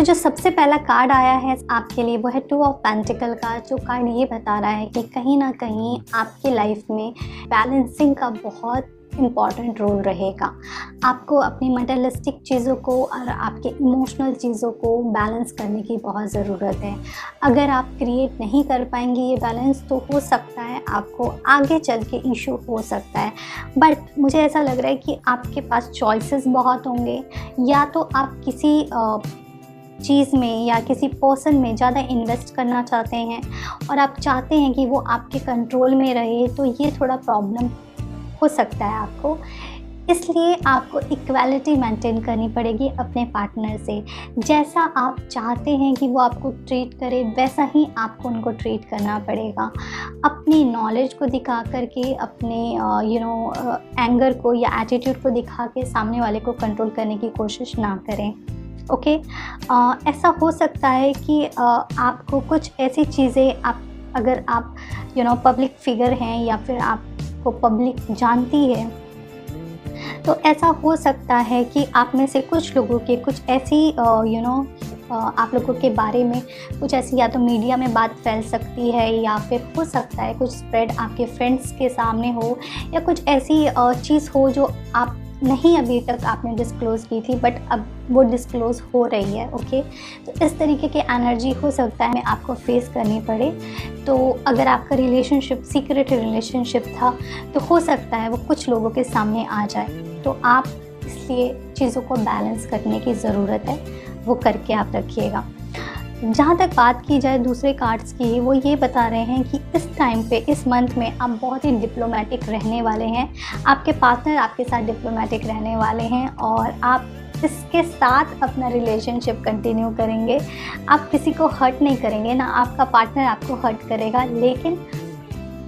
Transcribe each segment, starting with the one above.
जो सबसे पहला कार्ड आया है आपके लिए वो है 2 ऑफ पेंटिकल का, जो कार्ड ये बता रहा है कि कहीं ना कहीं आपकी लाइफ में बैलेंसिंग का बहुत इम्पॉर्टेंट रोल रहेगा। आपको अपनी मटेरियलिस्टिक चीज़ों को और आपके इमोशनल चीज़ों को बैलेंस करने की बहुत ज़रूरत है। अगर आप क्रिएट नहीं कर पाएंगे ये बैलेंस, तो हो सकता है आपको आगे चल के इशू हो सकता है। बट मुझे ऐसा लग रहा है कि आपके पास चॉइसेस बहुत होंगे, या तो आप किसी चीज़ में या किसी पर्सन में ज़्यादा इन्वेस्ट करना चाहते हैं और आप चाहते हैं कि वो आपके कंट्रोल में रहे, तो ये थोड़ा प्रॉब्लम हो सकता है आपको। इसलिए आपको इक्वालिटी मेंटेन करनी पड़ेगी अपने पार्टनर से। जैसा आप चाहते हैं कि वो आपको ट्रीट करे, वैसा ही आपको उनको ट्रीट करना पड़ेगा। अपनी नॉलेज को दिखा करके, अपने एंगर को या एटीट्यूड को दिखा के सामने वाले को कंट्रोल करने की कोशिश ना करें। ओके, ऐसा हो सकता है कि आपको कुछ ऐसी चीज़ें, अगर आप पब्लिक फिगर हैं या फिर आपको पब्लिक जानती है, तो ऐसा हो सकता है कि आप में से कुछ लोगों के कुछ ऐसी आप लोगों के बारे में कुछ ऐसी या तो मीडिया में बात फैल सकती है, या फिर हो सकता है कुछ स्प्रेड आपके फ्रेंड्स के सामने हो, या कुछ ऐसी चीज़ हो जो आप नहीं अभी तक आपने डिस्क्लोज़ की थी, बट अब वो डिस्क्लोज़ हो रही है। ओके, तो इस तरीके की एनर्जी हो सकता है आपको फेस करनी पड़े। तो अगर आपका रिलेशनशिप सीक्रेट रिलेशनशिप था, तो हो सकता है वो कुछ लोगों के सामने आ जाए। तो आप इसलिए चीज़ों को बैलेंस करने की ज़रूरत है, वो करके आप रखिएगा। जहाँ तक बात की जाए दूसरे कार्ड्स की, वो ये बता रहे हैं कि इस टाइम पे, इस मंथ में आप बहुत ही डिप्लोमेटिक रहने वाले हैं। आपके पार्टनर आपके साथ डिप्लोमेटिक रहने वाले हैं और आप इसके साथ अपना रिलेशनशिप कंटिन्यू करेंगे। आप किसी को हर्ट नहीं करेंगे, ना आपका पार्टनर आपको हर्ट करेगा, लेकिन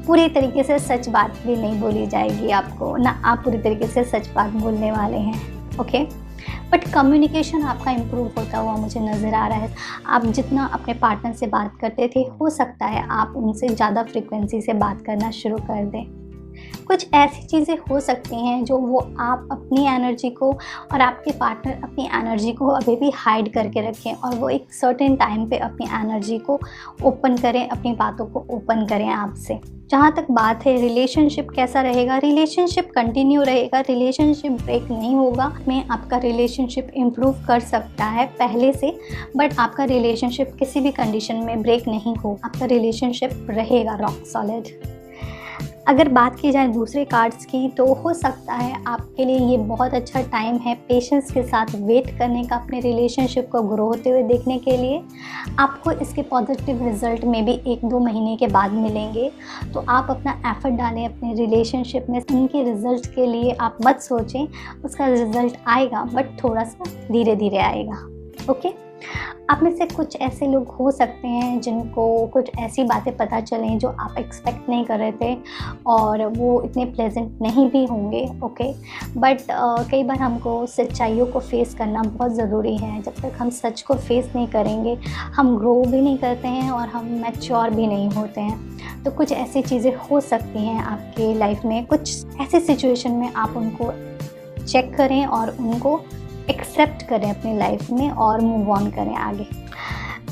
पूरी तरीके से सच बात भी नहीं बोली जाएगी आपको, ना आप पूरी तरीके से सच बात बोलने वाले हैं। ओके, बट कम्युनिकेशन आपका इम्प्रूव होता हुआ मुझे नज़र आ रहा है। आप जितना अपने पार्टनर से बात करते थे, हो सकता है आप उनसे ज़्यादा फ्रीक्वेंसी से बात करना शुरू कर दें। कुछ ऐसी चीज़ें हो सकती हैं जो वो आप अपनी एनर्जी को और आपके पार्टनर अपनी एनर्जी को अभी भी हाइड करके रखें, और वो एक सर्टेन टाइम पे अपनी एनर्जी को ओपन करें, अपनी बातों को ओपन करें आपसे। जहाँ तक बात है रिलेशनशिप कैसा रहेगा, रिलेशनशिप कंटिन्यू रहेगा, रिलेशनशिप ब्रेक नहीं होगा। में आपका रिलेशनशिप इम्प्रूव कर सकता है पहले से, बट आपका रिलेशनशिप किसी भी कंडीशन में ब्रेक नहीं हो, आपका रिलेशनशिप रहेगा रॉक सॉलिड। अगर बात की जाए दूसरे कार्ड्स की, तो हो सकता है आपके लिए ये बहुत अच्छा टाइम है पेशेंस के साथ वेट करने का, अपने रिलेशनशिप को ग्रो होते हुए देखने के लिए। आपको इसके पॉजिटिव रिजल्ट में भी 1-2 महीने के बाद मिलेंगे। तो आप अपना एफर्ट डालें अपने रिलेशनशिप में। उनके रिज़ल्ट के लिए आप मत सोचें, उसका रिज़ल्ट आएगा, बट थोड़ा सा धीरे धीरे आएगा। ओके, आप में से कुछ ऐसे लोग हो सकते हैं जिनको कुछ ऐसी बातें पता चलें जो आप एक्सपेक्ट नहीं कर रहे थे, और वो इतने प्लेजेंट नहीं भी होंगे। ओके, बट कई बार हमको सच्चाइयों को फेस करना बहुत ज़रूरी है। जब तक हम सच को फेस नहीं करेंगे, हम ग्रो भी नहीं करते हैं और हम मैच्योर भी नहीं होते हैं। तो कुछ ऐसी चीज़ें हो सकती हैं आपके लाइफ में, कुछ ऐसी सिचुएशन में आप उनको चेक करें और उनको एक्सेप्ट करें अपनी लाइफ में और मूव ऑन करें आगे।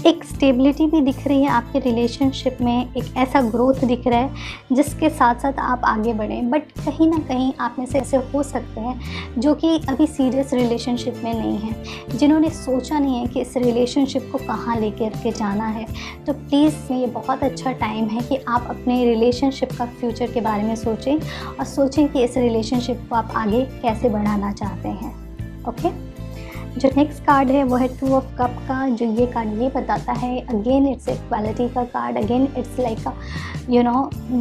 एक स्टेबिलिटी भी दिख रही है आपके रिलेशनशिप में, एक ऐसा ग्रोथ दिख रहा है जिसके साथ साथ आप आगे बढ़ें। बट कहीं ना कहीं आप में से ऐसे हो सकते हैं जो कि अभी सीरियस रिलेशनशिप में नहीं हैं, जिन्होंने सोचा नहीं है कि इस रिलेशनशिप को कहाँ लेकर के जाना है। तो प्लीज़ ये बहुत अच्छा टाइम है कि आप अपने रिलेशनशिप का फ्यूचर के बारे में सोचें, और सोचें कि इस रिलेशनशिप को आप आगे कैसे बढ़ाना चाहते हैं। ओके, जो नेक्स्ट कार्ड है वो है 2 ऑफ कप का, जो ये कार्ड ये बताता है, अगेन इट्स इक्वालिटी का कार्ड। अगेन इट्स लाइक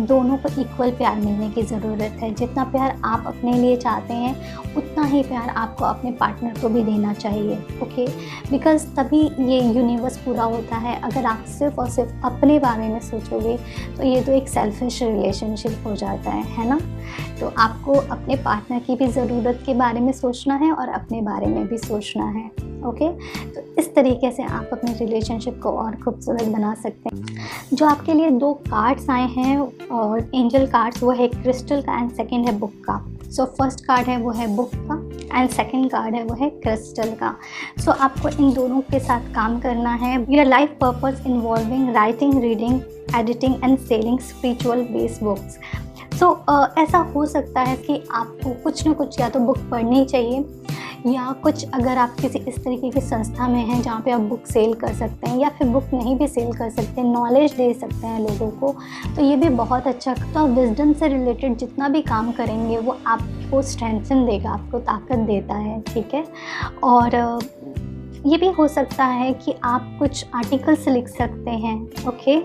दोनों को इक्वल प्यार मिलने की ज़रूरत है। जितना प्यार आप अपने लिए चाहते हैं, उतना ही प्यार आपको अपने पार्टनर को भी देना चाहिए। ओके, बिकॉज़ तभी ये यूनिवर्स पूरा होता है। अगर आप सिर्फ और सिर्फ अपने बारे में सोचोगे, तो ये तो एक सेल्फिश रिलेशनशिप हो जाता है ना। तो आपको अपने पार्टनर की भी ज़रूरत के बारे में सोचना है और अपने बारे में भी सोचना है। ओके, तो इस तरीके से आप अपने रिलेशनशिप को और खूबसूरत बना सकते हैं। जो आपके लिए 2 कार्ड्स आए हैं और एंजल कार्ड्स, वो है क्रिस्टल का एंड सेकंड है बुक का। सो फर्स्ट कार्ड है वो है बुक का एंड सेकंड कार्ड है वो है क्रिस्टल का। सो आपको इन दोनों के साथ काम करना है। Your life purpose involving writing, reading, editing and selling spiritual based books. So ऐसा हो सकता है कि आपको कुछ ना कुछ या तो बुक पढ़नी चाहिए, या कुछ अगर आप किसी इस तरीके की संस्था में हैं जहाँ पे आप बुक सेल कर सकते हैं, या फिर बुक नहीं भी सेल कर सकते हैं, नॉलेज दे सकते हैं लोगों को, तो ये भी बहुत अच्छा। तो आप विजडम से रिलेटेड जितना भी काम करेंगे वो आपको स्ट्रेंथन देगा, आपको ताकत देता है, ठीक है। और ये भी हो सकता है कि आप कुछ आर्टिकल्स लिख सकते हैं, ओके।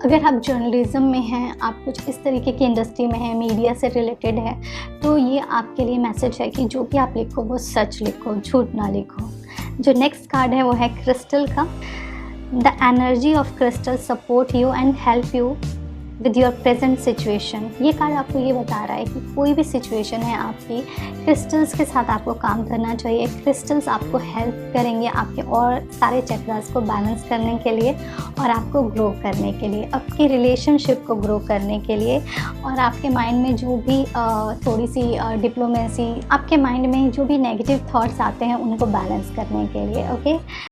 अगर आप जर्नलिज्म में हैं, आप कुछ इस तरीके की इंडस्ट्री में हैं, मीडिया से रिलेटेड है, तो ये आपके लिए मैसेज है कि जो भी आप लिखो वो सच लिखो, झूठ ना लिखो। जो नेक्स्ट कार्ड है वो है क्रिस्टल का। The energy of crystal support you and help you with your present situation. ये कार्ड आपको ये बता रहा है कि कोई भी सिचुएशन है आपकी, क्रिस्टल्स के साथ आपको काम करना चाहिए। क्रिस्टल्स आपको हेल्प करेंगे आपके और सारे चक्रास को बैलेंस करने के लिए, और आपको ग्रो करने के लिए, आपकी रिलेशनशिप को ग्रो करने के लिए, और आपके माइंड में जो भी थोड़ी सी डिप्लोमेसी, आपके माइंड में जो भी नेगेटिव थॉट्स आते हैं उनको बैलेंस करने के लिए, ओके।